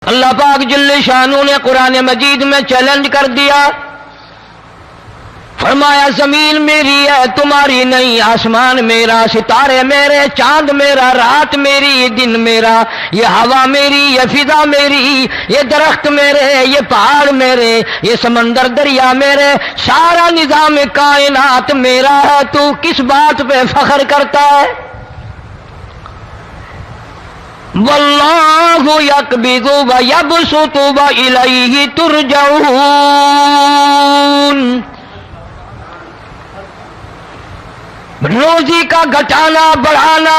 اللہ پاک جل شانہ نے قرآن مجید میں چیلنج کر دیا، فرمایا زمین میری ہے تمہاری نہیں، آسمان میرا، ستارے میرے، چاند میرا، رات میری، دن میرا، یہ ہوا میری، یہ فضا میری، یہ درخت میرے، یہ پہاڑ میرے، یہ سمندر دریا میرے، سارا نظام کائنات میرا ہے، تو کس بات پہ فخر کرتا ہے؟ واللہ یقبض ویبسط والیہ ترجعون، روزی کا گھٹانا بڑھانا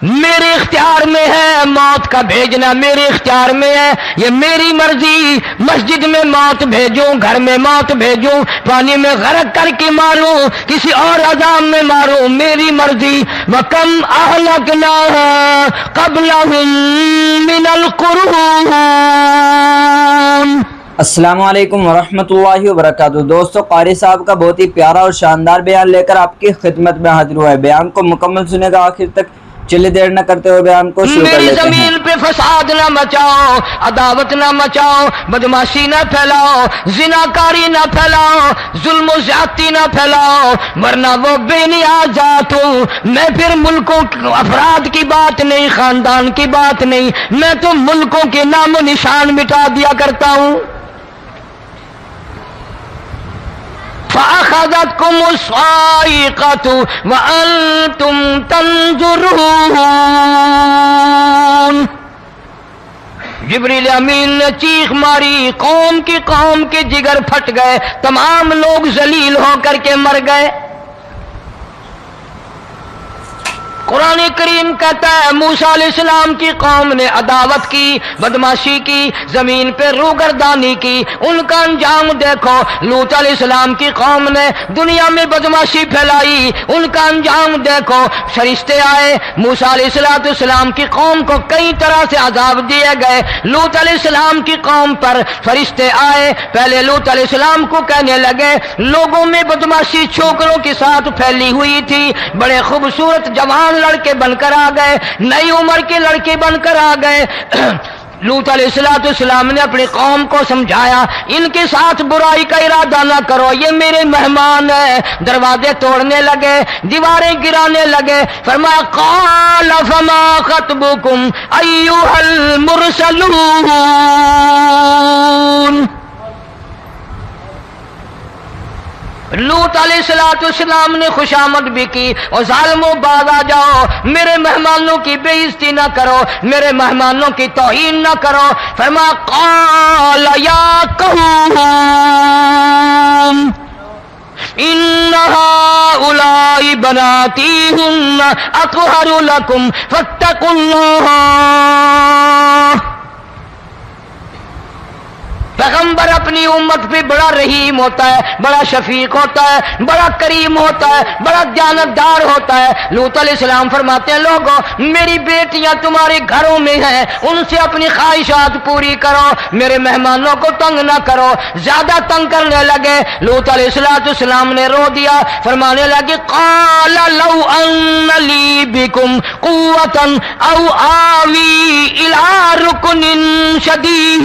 میرے اختیار میں ہے، موت کا بھیجنا میرے اختیار میں ہے، یہ میری مرضی، مسجد میں موت بھیجوں، گھر میں موت بھیجوں، پانی میں غرق کر کے ماروں، کسی اور عذاب میں ماروں، میری مرضی۔ وَكَمْ أَهْلَكْنَا قَبْلَهُمْ مِنَ الْقُرُونِ۔ السلام علیکم ورحمۃ اللہ وبرکاتہ۔ دوستو، قاری صاحب کا بہت ہی پیارا اور شاندار بیان لے کر آپ کی خدمت میں حاضر ہوا ہے۔ بیان کو مکمل سنے گا آخر تک، چلے دیر نہ کرتے ہوئے بیان کو شروع کر لیتے ہیں۔ میری زمین پہ فساد نہ مچاؤ، عداوت نہ مچاؤ، بدماشی نہ پھیلاؤ، زناکاری نہ پھیلاؤ، ظلم و زیادتی نہ پھیلاؤ، ورنہ وہ بے نیاز ذات ہوں۔ میں پھر ملکوں افراد کی بات نہیں، خاندان کی بات نہیں، میں تو ملکوں کے نام و نشان مٹا دیا کرتا ہوں۔ فَأَخَذَتْكُمُ الصَّاعِقَةُ وَأَنْتُمْ تَنْظُرُونَ۔ جبریل امین نے چیخ ماری، قوم کے جگر پھٹ گئے، تمام لوگ ذلیل ہو کر کے مر گئے۔ قرآن کریم کہتا ہے موسیٰ علیہ السلام کی قوم نے عداوت کی، بدماشی کی، زمین پہ روگردانی کی، ان کا انجام دیکھو۔ لوط علیہ السلام کی قوم نے دنیا میں بدماشی پھیلائی، ان کا انجام دیکھو۔ فرشتے آئے، موسیٰ علیہ السلام کی قوم کو کئی طرح سے عذاب دیے گئے۔ لوط علیہ السلام کی قوم پر فرشتے آئے، پہلے لوط علیہ السلام کو کہنے لگے، لوگوں میں بدماشی چھوکروں کے ساتھ پھیلی ہوئی تھی، بڑے خوبصورت جوان لڑکے بن کر آ گئے، نئی عمر کے لڑکے بن کر آ گئے۔ لوط علیہ السلام نے اپنی قوم کو سمجھایا، ان کے ساتھ برائی کا ارادہ نہ کرو، یہ میرے مہمان ہیں۔ دروازے توڑنے لگے، دیواریں گرانے لگے۔ فرمایا قال فما خطبکم ایھا المرسلون۔ لوط علیہ السلام نے خوشامد بھی کی، اور ظالموں باز آ جاؤ، میرے مہمانوں کی بے عزتی نہ کرو، میرے مہمانوں کی توہین نہ کرو۔ فرمایا قال یا قوم ان هؤلاء بناتی هن اطہر لکم فاتقوا اللہ۔ پیغمبر اپنی امت پہ بڑا رحیم ہوتا ہے، بڑا شفیق ہوتا ہے، بڑا کریم ہوتا ہے، بڑا دیانتدار ہوتا ہے۔ لوط علیہ السلام فرماتے ہیں لوگوں، میری بیٹیاں تمہارے گھروں میں ہیں، ان سے اپنی خواہشات پوری کرو، میرے مہمانوں کو تنگ نہ کرو۔ زیادہ تنگ کرنے لگے، لوط علیہ السلام نے رو دیا، فرمانے لگے قال لو ان لی بکم قوة او آوی الی رکن شدید۔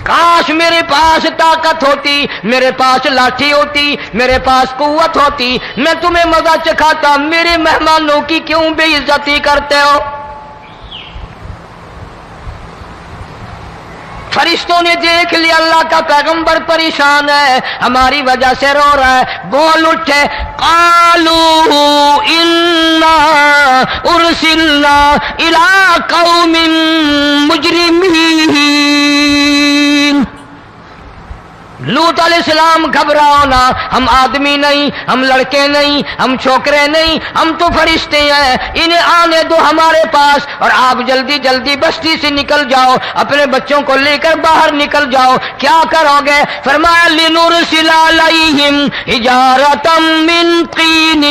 کاش میرے پاس طاقت ہوتی، میرے پاس لاٹھی ہوتی، میرے پاس قوت ہوتی، میں تمہیں مزہ چکھاتا۔ میرے مہمانوں کی کیوں بے عزتی کرتے ہو؟ فرشتوں نے دیکھ لیا اللہ کا پیغمبر پریشان ہے، ہماری وجہ سے رو رہا ہے، بول اٹھے قالوا انا ارسلنا الی قوم مجرمین۔ لوط علیہ السلام گھبراؤ نہ، ہم آدمی نہیں، ہم لڑکے نہیں، ہم چھوکرے نہیں، ہم تو فرشتے ہیں، انہیں آنے دو ہمارے پاس، اور آپ جلدی جلدی بستی سے نکل جاؤ، اپنے بچوں کو لے کر باہر نکل جاؤ۔ کیا کرو گے؟ فرمایا لنرسل علیہم حجارۃ من طین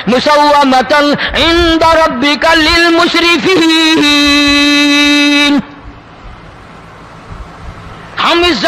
مسومۃ عند ربک للمسرفین۔ ہم اس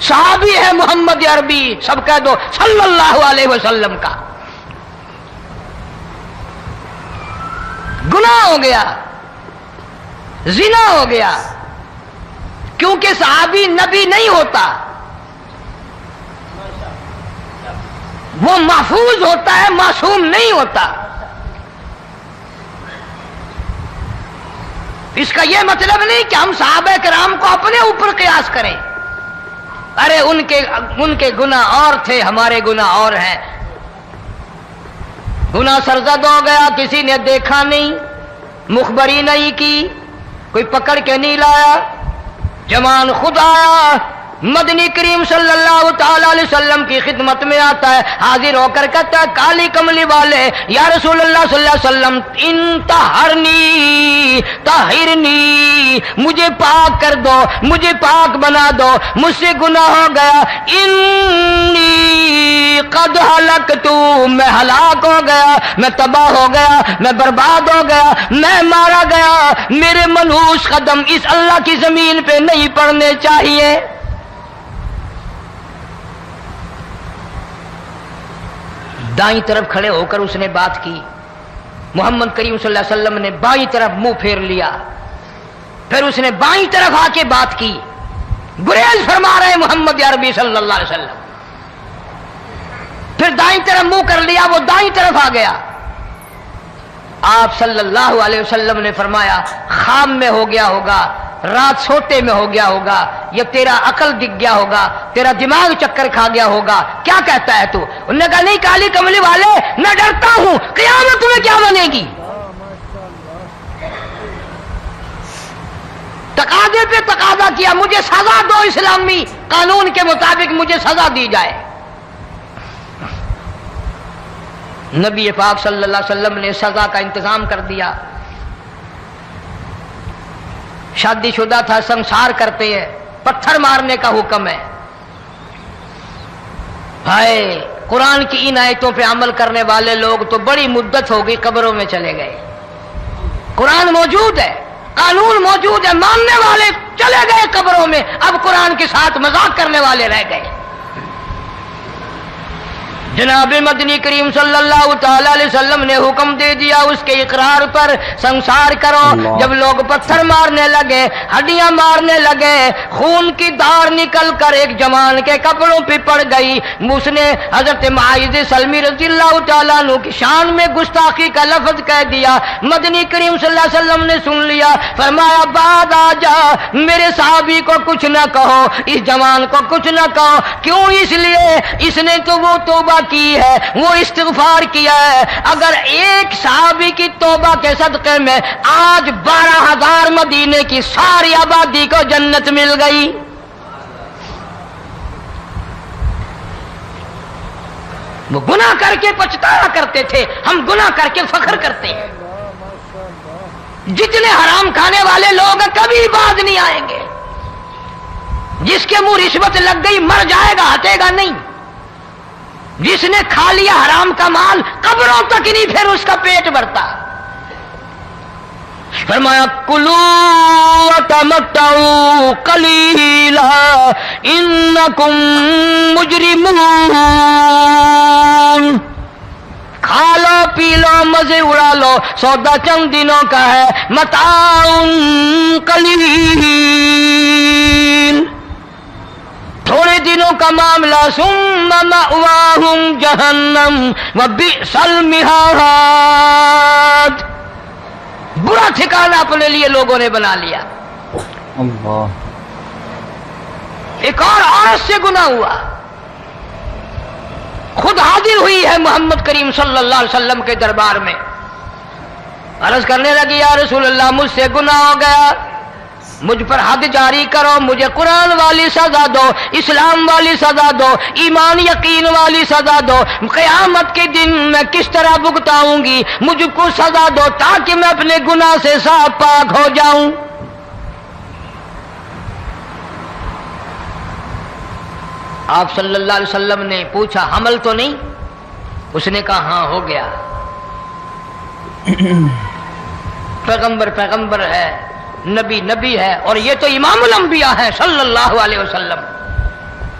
صحابی ہے محمد عربی، سب کہہ دو صلی اللہ علیہ وسلم کا۔ گناہ ہو گیا، زنا ہو گیا، کیونکہ صحابی نبی نہیں ہوتا، وہ محفوظ ہوتا ہے، معصوم نہیں ہوتا۔ اس کا یہ مطلب نہیں کہ ہم صحابہ کرام کو اپنے اوپر قیاس کریں، ارے ان کے گناہ اور تھے، ہمارے گناہ اور ہیں۔ گناہ سرزد ہو گیا، کسی نے دیکھا نہیں، مخبری نہیں کی، کوئی پکڑ کے نہیں لایا، جوان خود آیا، مدنی کریم صلی اللہ تعالی علیہ وسلم کی خدمت میں آتا ہے، حاضر ہو کر کہتا ہے کالی کملی والے یا رسول اللہ صلی اللہ علیہ وسلم انطہرنی طہرنی، مجھے پاک کر دو، مجھے پاک بنا دو، مجھ سے گناہ ہو گیا، انی قد ہلکت، میں ہلاک ہو گیا، میں تباہ ہو گیا، میں برباد ہو گیا، میں مارا گیا، میرے منحوس قدم اس اللہ کی زمین پہ نہیں پڑنے چاہیے۔ دائیں طرف کھڑے ہو کر اس نے بات کی، محمد کریم صلی اللہ علیہ وسلم نے بائیں طرف منہ پھیر لیا، پھر اس نے بائیں طرف آ کے بات کی، گریز فرما رہے محمد عربی صلی اللہ علیہ وسلم، پھر دائیں طرف منہ کر لیا، وہ دائیں طرف آ گیا۔ آپ صلی اللہ علیہ وسلم نے فرمایا خام میں ہو گیا ہوگا، رات سوتے میں ہو گیا ہوگا، یا تیرا عقل دکھ گیا ہوگا، تیرا دماغ چکر کھا گیا ہوگا، کیا کہتا ہے تو؟ انہوں نے کہا نہیں کالی کملی والے، میں ڈرتا ہوں قیامت میں کیا بنے گی۔ تقاضے پہ تقاضا کیا، مجھے سزا دو، اسلامی قانون کے مطابق مجھے سزا دی جائے۔ نبی پاک صلی اللہ علیہ وسلم نے سزا کا انتظام کر دیا۔ شادی شدہ تھا، سنسار کرتے ہیں، پتھر مارنے کا حکم ہے۔ ہائے، قرآن کی ان آیتوں پہ عمل کرنے والے لوگ تو بڑی مدت ہو گئی قبروں میں چلے گئے۔ قرآن موجود ہے، قانون موجود ہے، ماننے والے چلے گئے قبروں میں، اب قرآن کے ساتھ مذاق کرنے والے رہ گئے۔ جناب مدنی کریم صلی اللہ تعالی علیہ وسلم نے حکم دے دیا اس کے اقرار پر سنسار کرو۔ جب لوگ پتھر مارنے لگے، ہڈیاں مارنے لگے، خون کی دھار نکل کر ایک جوان کے کپڑوں پہ پڑ گئی، اس نے حضرت معاذ سلمی رضی اللہ تعالیٰ عنہ کی شان میں گستاخی کا لفظ کہہ دیا۔ مدنی کریم صلی اللہ علیہ وسلم نے سن لیا، فرمایا بعد آ جا، میرے صحابی کو کچھ نہ کہو، اس جوان کو کچھ نہ کہو۔ کیوں؟ اس لیے اس نے تو وہ توبہ کی ہے، وہ استغفار کیا ہے۔ اگر ایک صحابی کی توبہ کے صدقے میں آج 12,000 مدینے کی ساری آبادی کو جنت مل گئی۔ وہ گناہ کر کے پچھتایا کرتے تھے، ہم گناہ کر کے فخر کرتے ہیں۔ جتنے حرام کھانے والے لوگ کبھی باز نہیں آئیں گے۔ جس کے منہ رشوت لگ گئی مر جائے گا، ہٹے گا نہیں۔ جس نے کھا لیا حرام کا مال قبروں تک نہیں پھر اس کا پیٹ بھرتا۔ فرمایا کلو وتمتعوا قلیلا انکم مجرمون، کھا لو پی لو مزے اڑا لو، سودا چند دنوں کا ہے، متاع قلیل، تھوڑے دنوں کا معاملہ، ثم مأواہم جہنم وبئس المہاد، برا ٹھکانہ اپنے لیے لوگوں نے بنا لیا۔ اللہ، ایک اور عورت سے گناہ ہوا، خود حاضر ہوئی ہے محمد کریم صلی اللہ علیہ وسلم کے دربار میں، عرض کرنے لگی یا رسول اللہ مجھ سے گناہ ہو گیا، مجھ پر حد جاری کرو، مجھے قرآن والی سزا دو، اسلام والی سزا دو، ایمان یقین والی سزا دو، قیامت کے دن میں کس طرح بھگتاؤں گی، مجھ کو سزا دو تاکہ میں اپنے گناہ سے صاف پاک ہو جاؤں۔ آپ صلی اللہ علیہ وسلم نے پوچھا حمل تو نہیں؟ اس نے کہا ہاں ہو گیا۔ پیغمبر ہے، نبی ہے، اور یہ تو امام الانبیاء ہے صلی اللہ علیہ وسلم۔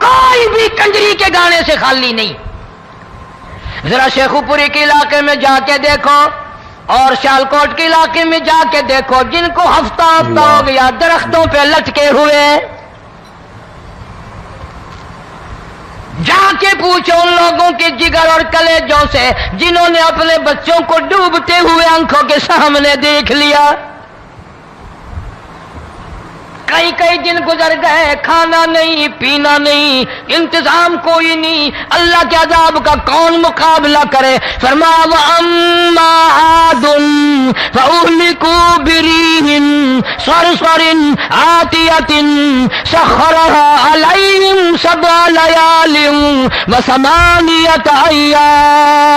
کوئی بھی کنجری کے گانے سے خالی نہیں. ذرا شیخوپوری کے علاقے میں جا کے دیکھو اور سیالکوٹ کے علاقے میں جا کے دیکھو جن کو ہفتہ ہفتہ ہو گیا درختوں پہ لٹکے ہوئے، جا کے پوچھو ان لوگوں کے جگر اور کلیجوں سے جنہوں نے اپنے بچوں کو ڈوبتے ہوئے آنکھوں کے سامنے دیکھ لیا. کئی کئی دن گزر گئے، کھانا نہیں، پینا نہیں، انتظام کوئی نہیں، اللہ کے عذاب کا کون مقابلہ کرے؟ فرمایا وَأَمَّا عَادٌ فَأُهْلِكُوا بِرِيحٍ صَرْصَرٍ عَاتِيَةٍ سَخَّرَهَا عَلَيْهِمْ 7 لَيَالٍ و8 أَيَّامٍ.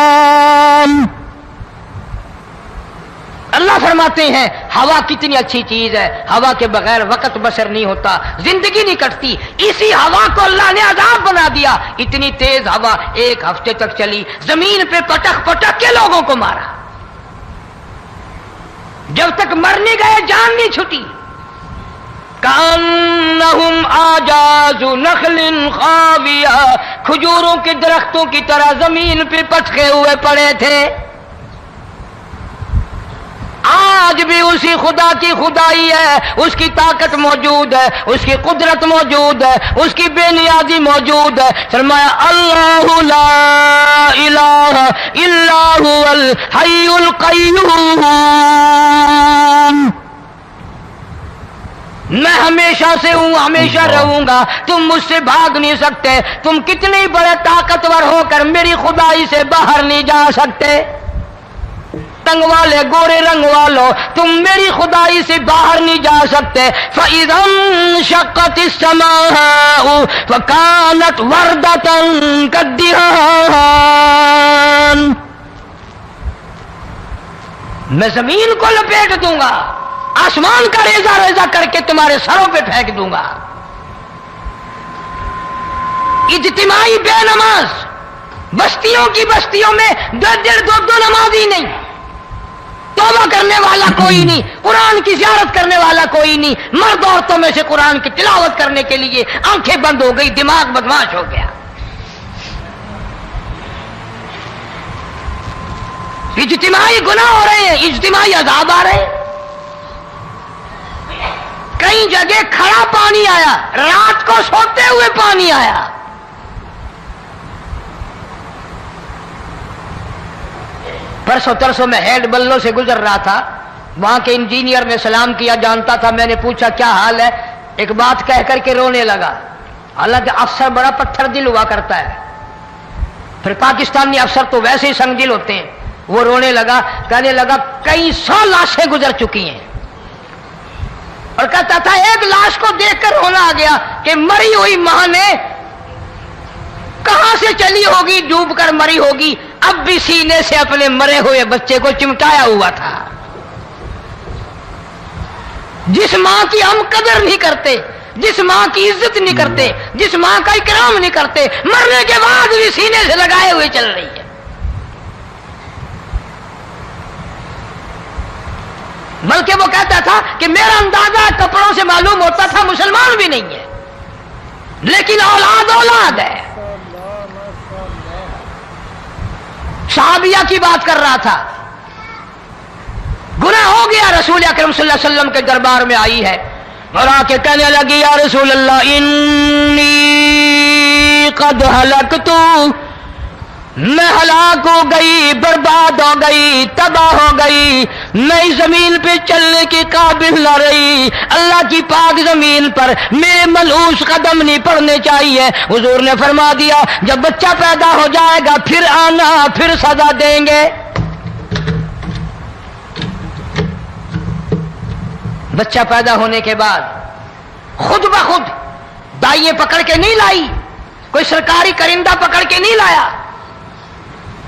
اللہ فرماتے ہیں ہوا کتنی اچھی چیز ہے، ہوا کے بغیر وقت بسر نہیں ہوتا، زندگی نہیں کٹتی. اسی ہوا کو اللہ نے عذاب بنا دیا. اتنی تیز ہوا 1 ہفتے تک چلی، زمین پہ پٹک پٹک کے لوگوں کو مارا، جب تک مر نہیں گئے جان نہیں چھٹی. کأنہم اعجاز نخل خاویہ، کھجوروں کے درختوں کی طرح زمین پہ پٹکے ہوئے پڑے تھے. آج بھی اسی خدا کی خدائی ہے، اس کی طاقت موجود ہے، اس کی قدرت موجود ہے، اس کی بے نیازی موجود ہے. فرمایا اللہ لا الہ الا هو الحی القیوم. میں ہمیشہ سے ہوں، ہمیشہ رہوں گا، تم مجھ سے بھاگ نہیں سکتے. تم کتنے بڑے طاقتور ہو کر میری خدائی سے باہر نہیں جا سکتے. تنگ والے گورے رنگ والو تم میری خدائی سے باہر نہیں جا سکتے. فَإِذَا انشَقَّتِ السَّمَاءُ فَكَانَتْ وَرْدَةً كَالدِّهَانِ. میں زمین کو لپیٹ دوں گا، آسمان کا ریزہ ریزہ کر کے تمہارے سروں پہ پھینک دوں گا. اجتماعی بے نماز، بستیوں کی بستیوں میں 2 نمازی نہیں، توبہ کرنے والا کوئی نہیں، قرآن کی زیارت کرنے والا کوئی نہیں. مرد عورتوں میں سے قرآن کی تلاوت کرنے کے لیے آنکھیں بند ہو گئی، دماغ بدماش ہو گیا. اجتماعی گناہ ہو رہے ہیں، اجتماعی عذاب آ رہے ہیں. کئی جگہ کھڑا پانی آیا، رات کو سوتے ہوئے پانی آیا. پرسوں ترسوں میں ہیڈ بلوں سے گزر رہا تھا، وہاں کے انجینئر نے سلام کیا، جانتا تھا. میں نے پوچھا کیا حال ہے؟ ایک بات کہہ کر کے رونے لگا. حالانکہ افسر بڑا پتھر دل ہوا کرتا ہے، پھر پاکستانی افسر تو ویسے ہی سنگ دل ہوتے ہیں. وہ رونے لگا، کہنے لگا کئی 100 لاشیں گزر چکی ہیں، اور کہتا تھا ایک لاش کو دیکھ کر رونا آ گیا کہ مری ہوئی ماں نے کہاں سے چلی ہوگی، ڈوب کر مری ہوگی، اب بھی سینے سے اپنے مرے ہوئے بچے کو چمٹایا ہوا تھا. جس ماں کی ہم قدر نہیں کرتے، جس ماں کی عزت نہیں کرتے، جس ماں کا اکرام نہیں کرتے، مرنے کے بعد بھی سینے سے لگائے ہوئے چل رہی ہے. بلکہ وہ کہتا تھا کہ میرا اندازہ کپڑوں سے معلوم ہوتا تھا مسلمان بھی نہیں ہے، لیکن اولاد ہے. صحابیہ کی بات کر رہا تھا، گناہ ہو گیا، رسول اکرم صلی اللہ علیہ وسلم کے دربار میں آئی ہے اور آ کے کہنے لگی یا رسول اللہ انی قد ہلکت، میں ہلاک ہو گئی، برباد ہو گئی، تباہ ہو گئی، میں اس زمین پہ چلنے کے قابل نہ رہی. اللہ کی پاک زمین پر میرے ملعوس قدم نہیں پڑنے چاہیے. حضور نے فرما دیا جب بچہ پیدا ہو جائے گا پھر آنا، پھر سزا دیں گے. بچہ پیدا ہونے کے بعد خود بخود دائیں پکڑ کے نہیں لائی، کوئی سرکاری کرندہ پکڑ کے نہیں لایا.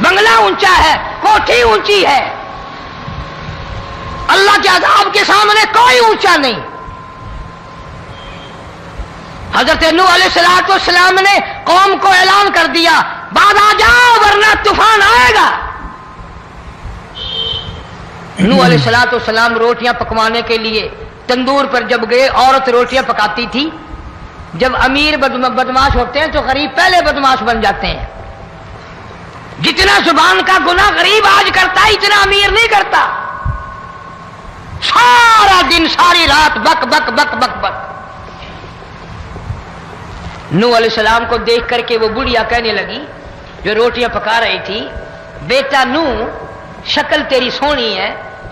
بنگلہ اونچا ہے، کوٹھی اونچی ہے، اللہ کے عذاب کے سامنے کوئی اونچا نہیں۔ حضرت نوح علیہ السلام نے قوم کو اعلان کر دیا، بعد آ جاؤ ورنہ طوفان آئے گا۔ نوح علیہ السلام روٹیاں پکوانے کے لیے تندور پر جب گئے، عورت روٹیاں پکاتی تھی۔ جب امیر بدماش ہوتے ہیں تو غریب پہلے بدماش بن جاتے ہیں۔ جتنا زبان کا گناہ غریب آج کرتا ہے اتنا امیر نہیں کرتا۔ سارا دن ساری رات بک بک بک بک بک۔ نوح علیہ السلام کو دیکھ کر کے وہ بڑھیا کہنے لگی جو روٹیاں پکا رہی تھی، بیٹا نوح، شکل تیری سونی ہے،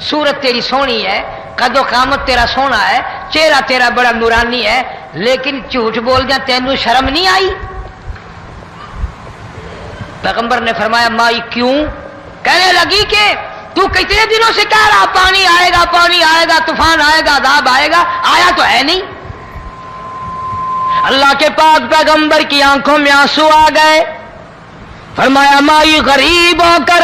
صورت تیری سونی ہے، قد و قامت تیرا سونا ہے، چہرہ تیرا بڑا نورانی ہے، لیکن جھوٹ بول جا تینوں شرم نہیں آئی؟ پیغمبر نے فرمایا مائی کیوں؟ کہنے لگی کہ تو کتنے دنوں سے کہہ رہا پانی آئے گا، پانی آئے گا، طوفان آئے گا، عذاب آئے گا، آیا تو ہے نہیں۔ اللہ کے پاک پیغمبر کی آنکھوں میں آنسو آ گئے۔ فرمایا مائی غریب ہو کر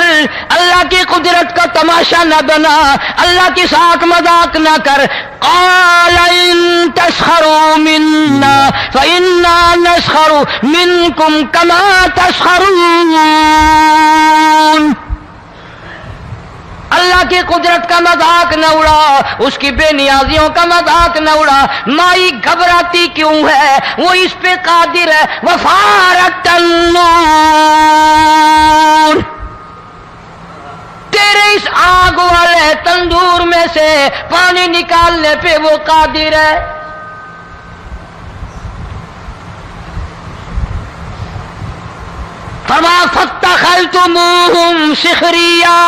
اللہ کی قدرت کا تماشا نہ بنا، اللہ کے ساتھ مذاق نہ کر۔ قال ان تسخروا منا فإنا نسخر منكم كما تسخرون۔ اللہ کی قدرت کا مذاق نہ اڑا، اس کی بے نیازیوں کا مذاق نہ اڑا۔ مائی گھبراتی کیوں ہے؟ وہ اس پہ قادر ہے۔ وفارت النور، تیرے اس آگ والے تندور میں سے پانی نکالنے پہ وہ قادر ہے۔ فرمایا فاتخذتموہم سخریا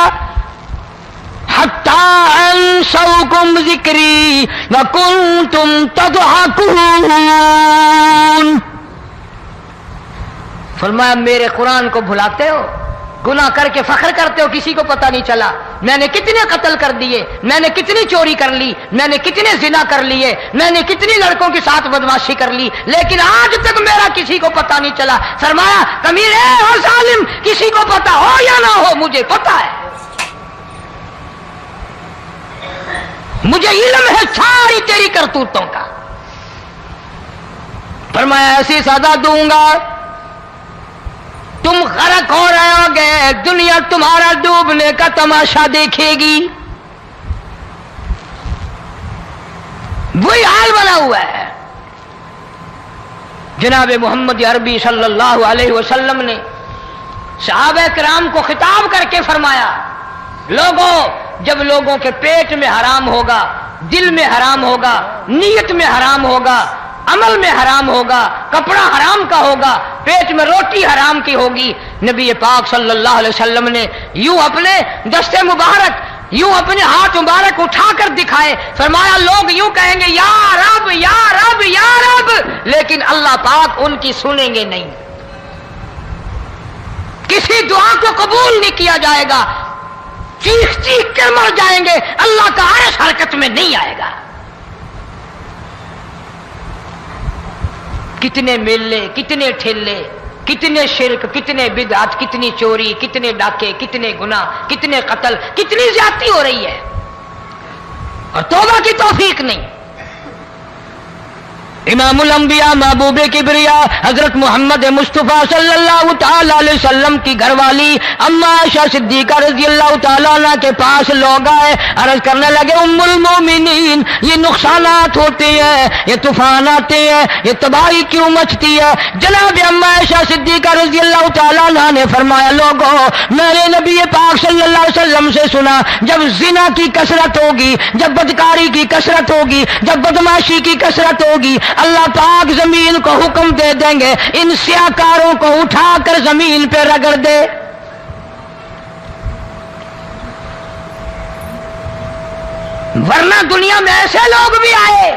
حتی انسوکم ذکری وکنتم تضحکون۔ فرمایا میرے قرآن کو بھلاتے ہو، گناہ کر کے فخر کرتے ہو، کسی کو پتہ نہیں چلا میں نے کتنے قتل کر دیے، میں نے کتنی چوری کر لی، میں نے کتنے زنا کر لیے، میں نے کتنی لڑکوں کے ساتھ بدماشی کر لی، لیکن آج تک میرا کسی کو پتہ نہیں چلا۔ فرمایا کمینے اور ظالم، کسی کو پتہ ہو یا نہ ہو مجھے پتہ ہے، مجھے علم ہے ساری تیری کرتوتوں کا۔ فرمایا ایسی سزا دوں گا تم غرق ہو رہے ہو گے، دنیا تمہارا ڈوبنے کا تماشا دیکھے گی۔ وہی حال بنا ہوا ہے۔ جناب محمد عربی صلی اللہ علیہ وسلم نے صحابہ کرام کو خطاب کر کے فرمایا، لوگوں جب لوگوں کے پیٹ میں حرام ہوگا، دل میں حرام ہوگا، نیت میں حرام ہوگا، عمل میں حرام ہوگا، کپڑا حرام کا ہوگا، پیٹ میں روٹی حرام کی ہوگی، نبی پاک صلی اللہ علیہ وسلم نے یوں اپنے دست مبارک، یوں اپنے ہاتھ مبارک اٹھا کر دکھائے، فرمایا لوگ یوں کہیں گے یا رب یا رب یا رب، لیکن اللہ پاک ان کی سنیں گے نہیں، کسی دعا کو قبول نہیں کیا جائے گا، چیخ چیخ کر مر جائیں گے، اللہ کا عرش حرکت میں نہیں آئے گا۔ کتنے میلے، کتنے ٹھیلے، کتنے شرک، کتنے بدعت، کتنی چوری، کتنے ڈاکے، کتنے گناہ، کتنے قتل، کتنی زیادتی ہو رہی ہے اور توبہ کی توفیق نہیں۔ امام الانبیاء محبوب کبریا حضرت محمد مصطفیٰ صلی اللہ تعالی علیہ وسلم کی گھر والی اما عائشہ صدیقہ رضی اللہ تعالیٰ عنہ کے پاس لوگ آئے، عرض کرنے لگے ام المومنین یہ نقصانات ہوتے ہیں، یہ طوفان آتے ہیں، یہ تباہی کیوں مچتی ہے؟ جناب اما عائشہ صدیقہ رضی اللہ تعالیٰ عنہ نے فرمایا لوگوں میں نے نبی پاک صلی اللہ علیہ وسلم سے سنا جب زنا کی کثرت ہوگی، جب بدکاری کی کثرت ہوگی، جب بدماشی کی کثرت ہوگی، اللہ پاک زمین کو حکم دے دیں گے ان سیاکاروں کو اٹھا کر زمین پہ رگڑ دے۔ ورنہ دنیا میں ایسے لوگ بھی آئے،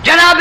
جناب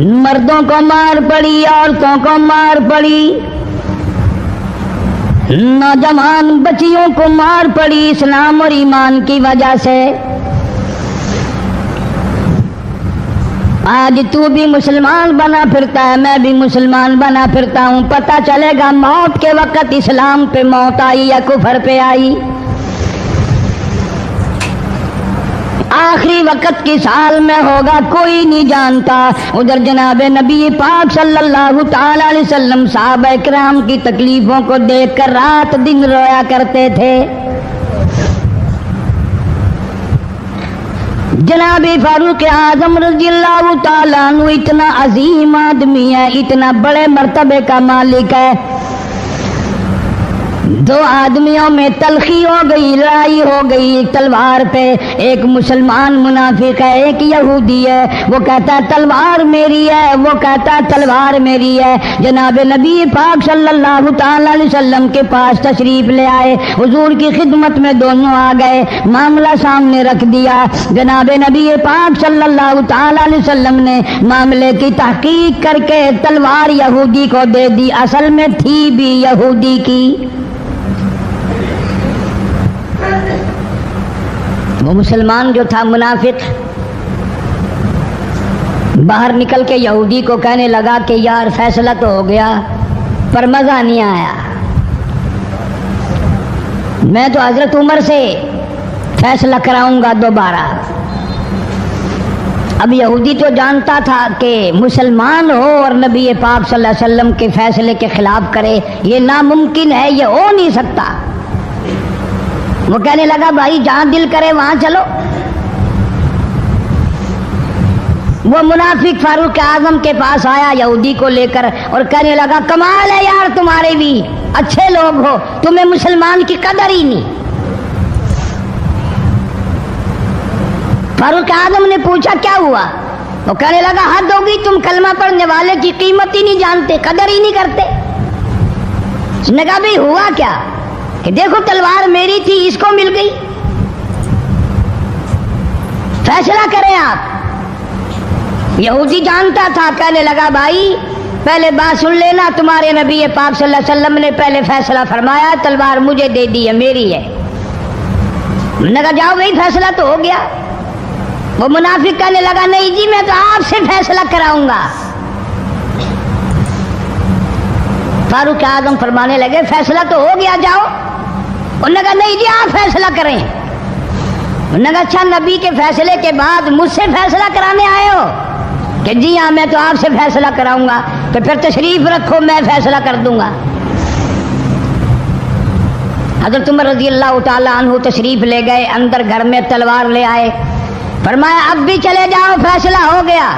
مردوں کو مار پڑی، عورتوں کو مار پڑی، نوجوان بچیوں کو مار پڑی اسلام اور ایمان کی وجہ سے۔ آج تو بھی مسلمان بنا پھرتا ہے، میں بھی مسلمان بنا پھرتا ہوں، پتہ چلے گا موت کے وقت اسلام پہ موت آئی یا کفر پہ آئی۔ آخری وقت کس حال میں ہوگا کوئی نہیں جانتا۔ ادھر جناب نبی پاک صلی اللہ تعالی علیہ وسلم صحابہ کرام کی تکلیفوں کو دیکھ کر رات دن رویا کرتے تھے۔ جناب فاروق اعظم رضی اللہ تعالیٰ عنہ اتنا عظیم آدمی ہے، اتنا بڑے مرتبے کا مالک ہے، دو آدمیوں میں تلخی ہو گئی، لڑائی ہو گئی تلوار پہ۔ ایک مسلمان منافق ہے، ایک یہودی ہے، وہ کہتا ہے تلوار میری ہے، وہ کہتا ہے تلوار میری ہے۔ جناب نبی پاک صلی اللہ تعالی علیہ وسلم کے پاس تشریف لے آئے، حضور کی خدمت میں دونوں آ گئے، معاملہ سامنے رکھ دیا۔ جناب نبی پاک صلی اللہ تعالی علیہ وسلم نے معاملے کی تحقیق کر کے تلوار یہودی کو دے دی، اصل میں تھی بھی یہودی کی۔ وہ مسلمان جو تھا منافق باہر نکل کے یہودی کو کہنے لگا کہ یار فیصلہ تو ہو گیا پر مزہ نہیں آیا، میں تو حضرت عمر سے فیصلہ کراؤں گا دوبارہ۔ اب یہودی تو جانتا تھا کہ مسلمان ہو اور نبی پاک صلی اللہ علیہ وسلم کے فیصلے کے خلاف کرے، یہ ناممکن ہے، یہ ہو نہیں سکتا۔ وہ کہنے لگا بھائی جہاں دل کرے وہاں چلو۔ وہ منافق فاروق اعظم کے پاس آیا یہودی کو لے کر اور کہنے لگا کمال ہے یار تمہارے بھی، اچھے لوگ ہو، تمہیں مسلمان کی قدر ہی نہیں۔ فاروق اعظم نے پوچھا کیا ہوا؟ وہ کہنے لگا حد ہوگی، تم کلمہ پڑھنے والے کی قیمت ہی نہیں جانتے، قدر ہی نہیں کرتے۔ اس نے کہا بھائی ہوا کیا؟ کہ دیکھو تلوار میری تھی، اس کو مل گئی، فیصلہ کریں آپ۔ یہودی جانتا تھا، کہنے لگا بھائی پہلے بات سن لینا، تمہارے نبی پاک صلی اللہ علیہ وسلم نے پہلے فیصلہ فرمایا، تلوار مجھے دے دی ہے، میری ہے۔ میں نے کہا جاؤ بھائی فیصلہ تو ہو گیا۔ وہ منافق کہنے لگا نہیں جی میں تو آپ سے فیصلہ کراؤں گا۔ فاروق اعظم فرمانے لگے فیصلہ تو ہو گیا جاؤ۔ انہوں نے کہا نہیں جی آپ فیصلہ کریں۔ انہوں نے کہا اچھا نبی کے فیصلے کے بعد مجھ سے فیصلہ کرانے آئے ہو؟ کہ جی ہاں میں تو آپ سے فیصلہ کراؤں گا۔ تو پھر تشریف رکھو میں فیصلہ کر دوں گا۔ حضرت عمر رضی اللہ تعالیٰ عنہ تشریف لے گئے، اندر گھر میں تلوار لے آئے، فرمایا اب بھی چلے جاؤ فیصلہ ہو گیا۔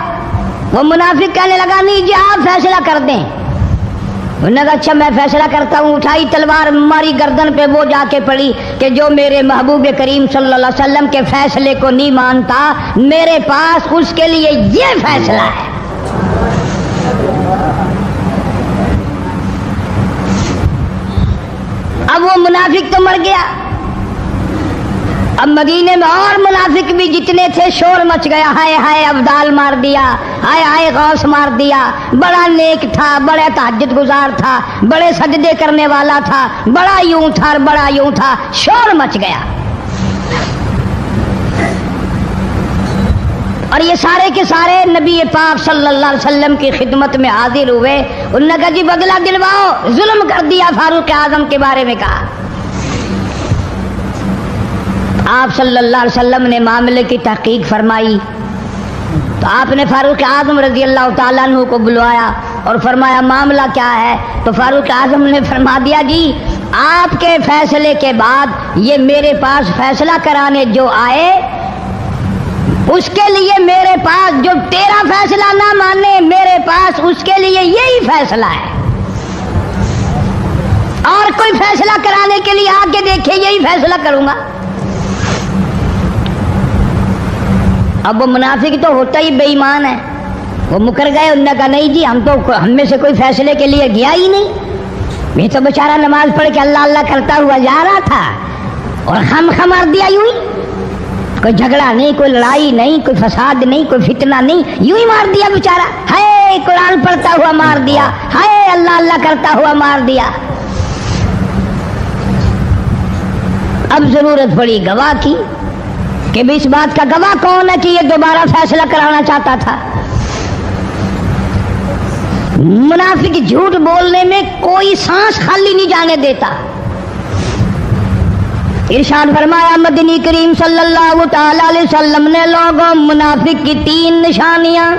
وہ منافق کہنے لگا نہیں جی آپ فیصلہ کر دیں۔ انہوں نے کہا اچھا میں فیصلہ کرتا ہوں۔ اٹھائی تلوار، ماری گردن پہ، وہ جا کے پڑی کہ جو میرے محبوب کریم صلی اللہ علیہ وسلم کے فیصلے کو نہیں مانتا، میرے پاس اس کے لیے یہ فیصلہ ہے۔ اب وہ منافق تو مر گیا، اب مدینے میں اور منافق بھی جتنے تھے شور مچ گیا، ہائے ہائے ابدال مار دیا، ہائے ہائے غوث مار دیا، بڑا نیک تھا، بڑا تہجد گزار تھا، بڑے سجدے کرنے والا تھا، بڑا یوں تھا اور بڑا یوں تھا، شور مچ گیا۔ اور یہ سارے کے سارے نبی پاک صلی اللہ علیہ وسلم کی خدمت میں حاضر ہوئے۔ انہوں نے کہا جی بدلہ دلواؤ، ظلم کر دیا فاروق اعظم کے بارے میں کہا۔ آپ صلی اللہ علیہ وسلم نے معاملے کی تحقیق فرمائی تو آپ نے فاروق اعظم رضی اللہ تعالیٰ عنہ کو بلوایا اور فرمایا معاملہ کیا ہے؟ تو فاروق اعظم نے فرما دیا جی آپ کے فیصلے کے بعد یہ میرے پاس فیصلہ کرانے جو آئے، اس کے لیے میرے پاس جو تیرا فیصلہ نہ مانے، میرے پاس اس کے لیے یہی فیصلہ ہے، اور کوئی فیصلہ کرانے کے لیے آ کے دیکھے یہی فیصلہ کروں گا۔ اب وہ منافق تو ہوتا ہی بے ایمان ہے، وہ مکر گئے۔ انہوں نے کہا نہیں جی ہم میں سے کوئی فیصلے کے لیے گیا ہی نہیں، یہ تو بیچارہ نماز پڑھ کے اللہ اللہ کرتا ہوا جا رہا تھا اور خم خمار دیا یوں ہی۔ کوئی جھگڑا نہیں، کوئی لڑائی نہیں، کوئی فساد نہیں، کوئی فتنہ نہیں، یوں ہی مار دیا بیچارہ، ہائے قرآن پڑھتا ہوا مار دیا، ہائے اللہ اللہ کرتا ہوا مار دیا۔ اب ضرورت پڑی گواہ کی کہ بھی اس بات کا گواہ کون ہے کہ یہ دوبارہ فیصلہ کرانا چاہتا تھا۔ منافق جھوٹ بولنے میں کوئی سانس خالی نہیں جانے دیتا۔ ارشاد فرمایا مدنی کریم صلی اللہ تعالی علیہ وسلم نے لوگوں منافق کی 3 نشانیاں،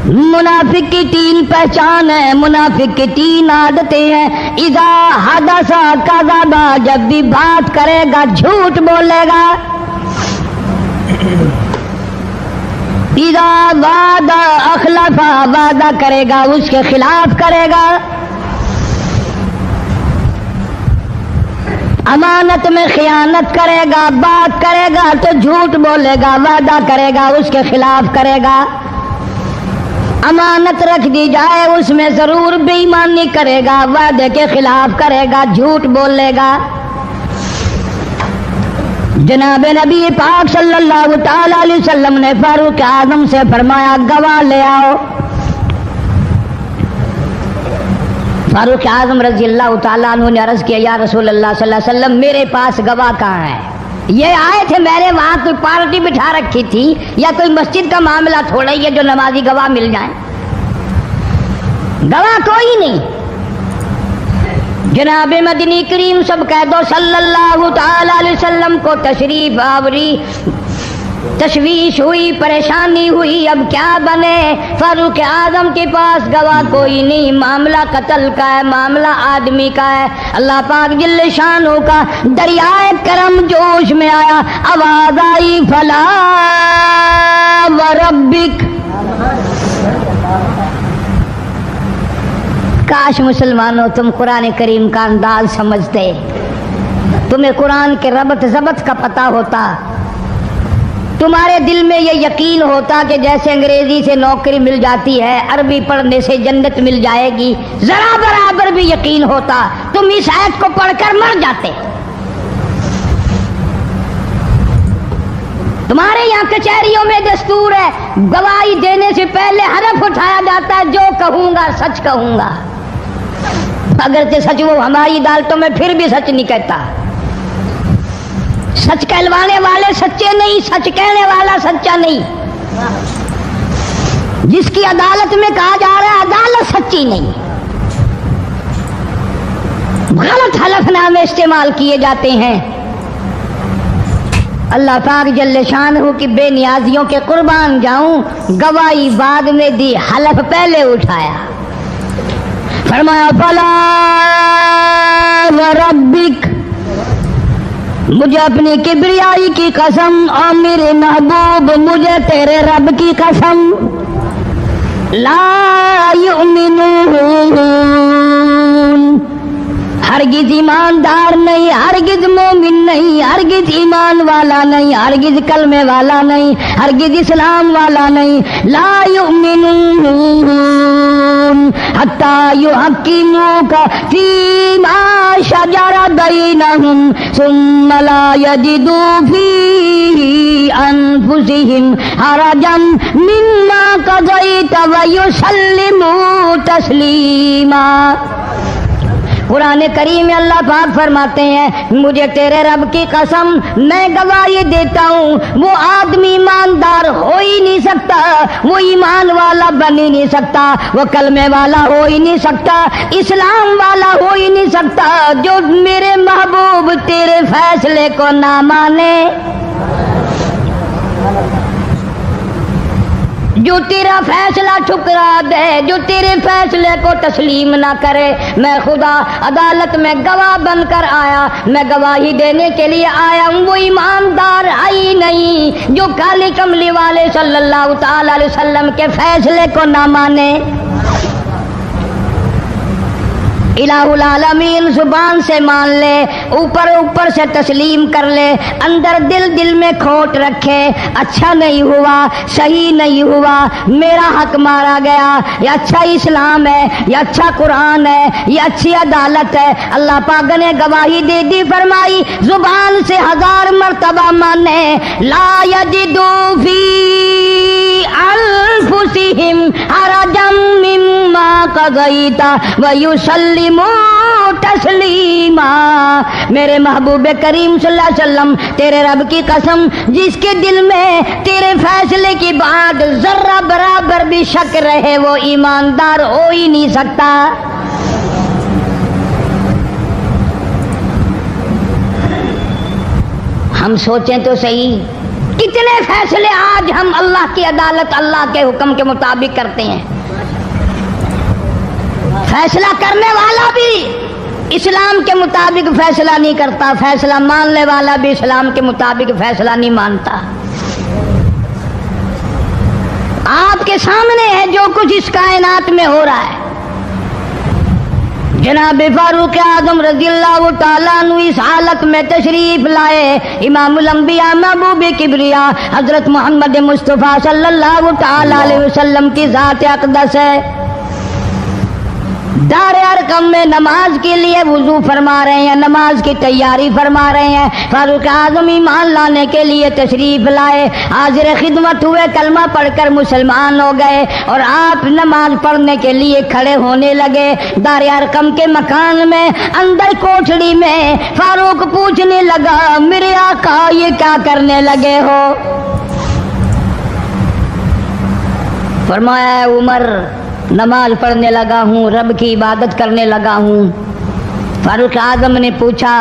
منافق کی 3 پہچان ہے، منافق کی 3 عادتیں ہیں۔ اذا حدث کذب، جب بھی بات کرے گا جھوٹ بولے گا۔ اذا وعد اخلف، وعدہ کرے گا اس کے خلاف کرے گا۔ امانت میں خیانت کرے گا، بات کرے گا تو جھوٹ بولے گا، وعدہ کرے گا اس کے خلاف کرے گا۔ امانت رکھ دی جائے اس میں ضرور بے ایمانی کرے گا، وعدے کے خلاف کرے گا، جھوٹ بولے گا۔ جناب نبی پاک صلی اللہ تعالی علیہ وسلم نے فاروق اعظم سے فرمایا گواہ لے آؤ۔ فاروق اعظم رضی اللہ تعالیٰ عنہ نے عرض کیا یا رسول اللہ صلی اللہ علیہ وسلم میرے پاس گواہ کہاں ہے؟ یہ آئے تھے میرے وہاں کوئی پارٹی بٹھا رکھی تھی یا کوئی مسجد کا معاملہ تھوڑا ہی ہے جو نمازی گواہ مل جائیں؟ گواہ کوئی نہیں۔ جناب مدنی کریم سب کہہ دو صلی اللہ تعالی علیہ وسلم کو تشریف آوری، تشویش ہوئی، پریشانی ہوئی، اب کیا بنے؟ فاروق اعظم کے پاس گواہ کوئی نہیں، معاملہ قتل کا ہے، معاملہ آدمی کا ہے۔ اللہ پاک جل شانہ کا دریائے کرم جوش میں آیا، آواز آئی فلا وربک۔ کاش مسلمانوں تم قرآن کریم کا انداز سمجھتے، تمہیں قرآن کے ربط ضبط کا پتہ ہوتا، تمہارے دل میں یہ یقین ہوتا کہ جیسے انگریزی سے نوکری مل جاتی ہے، عربی پڑھنے سے جنت مل جائے گی، ذرا برابر بھی یقین ہوتا تم اس آیت کو پڑھ کر مر جاتے۔ تمہارے یہاں کچہریوں میں دستور ہے گواہی دینے سے پہلے حرف اٹھایا جاتا ہے، جو کہوں گا سچ کہوں گا، اگرچہ سچ وہ ہماری عدالتوں میں پھر بھی سچ نہیں کہتا۔ سچ کہلوانے والے سچے نہیں، سچ کہنے والا سچا نہیں۔ جس کی عدالت میں کہا جا رہا ہے عدالت سچی نہیں، غلط حلف نامے استعمال کیے جاتے ہیں۔ اللہ پاک جل شانہ کی بے نیازیوں کے قربان جاؤں، گواہی بعد میں دی، حلف پہلے اٹھایا۔ فرمایا فلا وربک، مجھے اپنی کبریائی کی قسم اور میرے محبوب مجھے تیرے رب کی قسم، لا یؤمنون، ہرگز ایماندار نہیں، ہرگز مومن نہیں، ہرگز ایمان والا نہیں، ہرگز کلمے والا نہیں، ہرگز اسلام والا نہیں، لا یؤمنون حتی یحکموک فیما شجر بینہم ثم لا یجدوا فی انفسہم حرجا مما قضیت ویسلموا تسلیما۔ قرآن کریم میں اللہ پاک فرماتے ہیں مجھے تیرے رب کی قسم میں گواہی دیتا ہوں وہ آدمی ایماندار ہو ہی نہیں سکتا، وہ ایمان والا بن ہی نہیں سکتا، وہ کلمے والا ہو ہی نہیں سکتا، اسلام والا ہو ہی نہیں سکتا جو میرے محبوب تیرے فیصلے کو نہ مانے، جو تیرا فیصلہ ٹھکرا دے، جو تیرے فیصلے کو تسلیم نہ کرے۔ میں خدا عدالت میں گواہ بن کر آیا، میں گواہی دینے کے لیے آیا ہوں، وہ ایماندار آئی نہیں جو کالی کملی والے صلی اللہ تعالی علیہ وسلم کے فیصلے کو نہ مانے۔ الہ العالمین زبان سے مان لے, اوپر اوپر سے تسلیم کر لے, اندر دل میں کھوٹ رکھے, اچھا نہیں ہوا, صحیح نہیں ہوا, میرا حق مارا گیا, یہ اچھا اسلام ہے, یہ اچھا قرآن ہے, یہ اچھی عدالت ہے. اللہ پاک نے گواہی دے دی, فرمائی زبان سے 1000 مرتبہ مانے, لا یجدو فی انفسہم حرجا مما قضیت ویسلموا تسلیما. میرے محبوب کریم صلی اللہ علیہ وسلم, تیرے رب کی قسم, جس کے دل میں تیرے فیصلے کی بات ذرہ برابر بھی شک رہے وہ ایماندار ہو ہی نہیں سکتا. ہم سوچیں تو صحیح, کتنے فیصلے آج ہم اللہ کی عدالت, اللہ کے حکم کے مطابق کرتے ہیں. فیصلہ کرنے والا بھی اسلام کے مطابق فیصلہ نہیں کرتا, فیصلہ ماننے والا بھی اسلام کے مطابق فیصلہ نہیں مانتا. آپ کے سامنے ہے جو کچھ اس کائنات میں ہو رہا ہے. جناب فاروق اعظم رضی اللہ تعالیٰ عنہ اس حالت میں تشریف لائے. امام الانبیاء محبوب کبریا حضرت محمد مصطفیٰ صلی اللہ تعالیٰ علیہ وسلم کی ذات اقدس ہے. دار ارقم میں نماز کے لیے وضو فرما رہے ہیں, نماز کی تیاری فرما رہے ہیں. فاروق اعظم ایمان لانے کے لیے تشریف لائے, حاضر خدمت ہوئے, کلمہ پڑھ کر مسلمان ہو گئے اور آپ نماز پڑھنے کے لیے کھڑے ہونے لگے. دار ارقم کے مکان میں اندر کوٹھڑی میں فاروق پوچھنے لگا, میرے آقا یہ کیا کرنے لگے ہو؟ فرمایا عمر نماز پڑھنے لگا ہوں, رب کی عبادت کرنے لگا ہوں. فاروق اعظم نے پوچھا,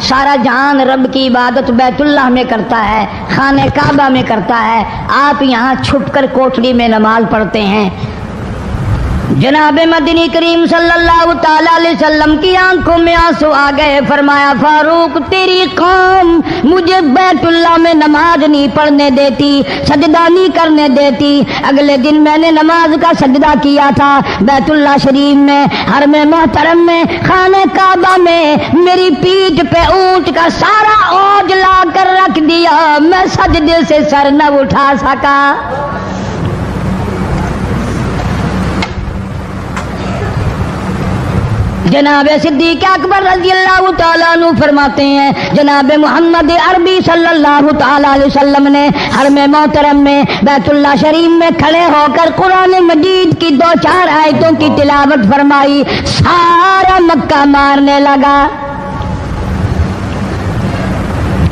سارا جہان رب کی عبادت بیت اللہ میں کرتا ہے, خانہ کعبہ میں کرتا ہے, آپ یہاں چھپ کر کوٹھڑی میں نماز پڑھتے ہیں. جناب مدنی کریم صلی اللہ تعالیٰ علیہ وسلم کی آنکھوں میں آنسو آ گئے. فرمایا فاروق تیری قوم مجھے بیت اللہ میں نماز نہیں پڑھنے دیتی, سجدہ نہیں کرنے دیتی. اگلے دن میں نے نماز کا سجدہ کیا تھا بیت اللہ شریف میں, حرم محترم میں, خانہ کعبہ میں. میری پیٹھ پہ اونٹ کا سارا اوج لا کر رکھ دیا, میں سجدے سے سر نہ اٹھا سکا. جناب صدیق اکبر رضی اللہ تعالیٰ عنہ فرماتے ہیں, جناب محمد عربی صلی اللہ تعالیٰ علیہ وسلم نے حرم محترم میں بیت اللہ شریف میں کھڑے ہو کر قرآن مجید کی 2-4 آیتوں کی تلاوت فرمائی. سارا مکہ مارنے لگا.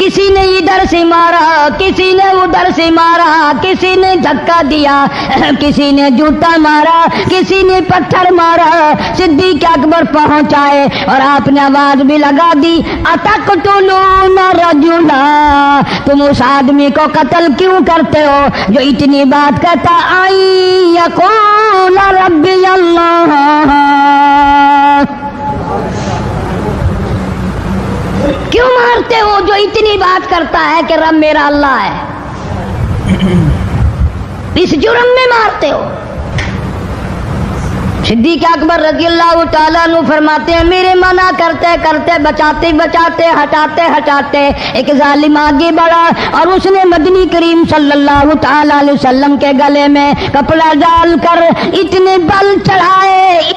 کسی نے ادھر سے مارا, کسی نے ادھر سے مارا, کسی نے دھکا دیا, کسی نے جوتا مارا, کسی نے پتھر مارا. صدیق اکبر پہنچ آئے اور آپ نے آواز بھی لگا دی, اتقتلون رجلا, تم اس آدمی کو قتل کیوں کرتے ہو جو اتنی بات کہتا, آئی یقول ربی اللہ. کیوں مارتے ہو جو اتنی بات کرتا ہے کہ رب میرا اللہ ہے؟ اس جرم میں مارتے ہو. صدیق اکبر رضی اللہ تعالیٰ عنہ فرماتے ہیں, میرے منع کرتے کرتے بچاتے بچاتے ہٹاتے ہٹاتے ایک ظالم آگے بڑھا اور اس نے مدنی کریم صلی اللہ تعالیٰ علیہ وسلم کے گلے میں کپڑا ڈال کر اتنے بل چڑھائے.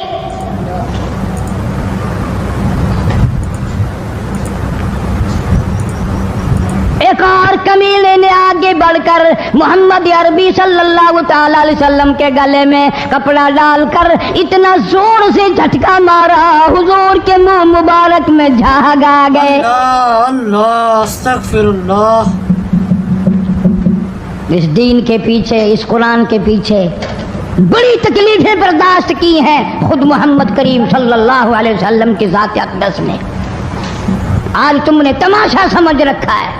ایک اور کمینے نے آگے بڑھ کر محمد عربی صلی اللہ تعالیٰ علیہ وسلم کے گلے میں کپڑا ڈال کر اتنا زور سے جھٹکا مارا, حضور کے منہ مبارک میں جھاگ آ گئے. اللہ استغفر اللہ. اس دین کے پیچھے, اس قرآن کے پیچھے بڑی تکلیفیں برداشت کی ہیں خود محمد کریم صلی اللہ علیہ وسلم کی ذات اقدس نے. آج تم نے تماشا سمجھ رکھا ہے.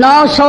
900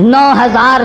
9000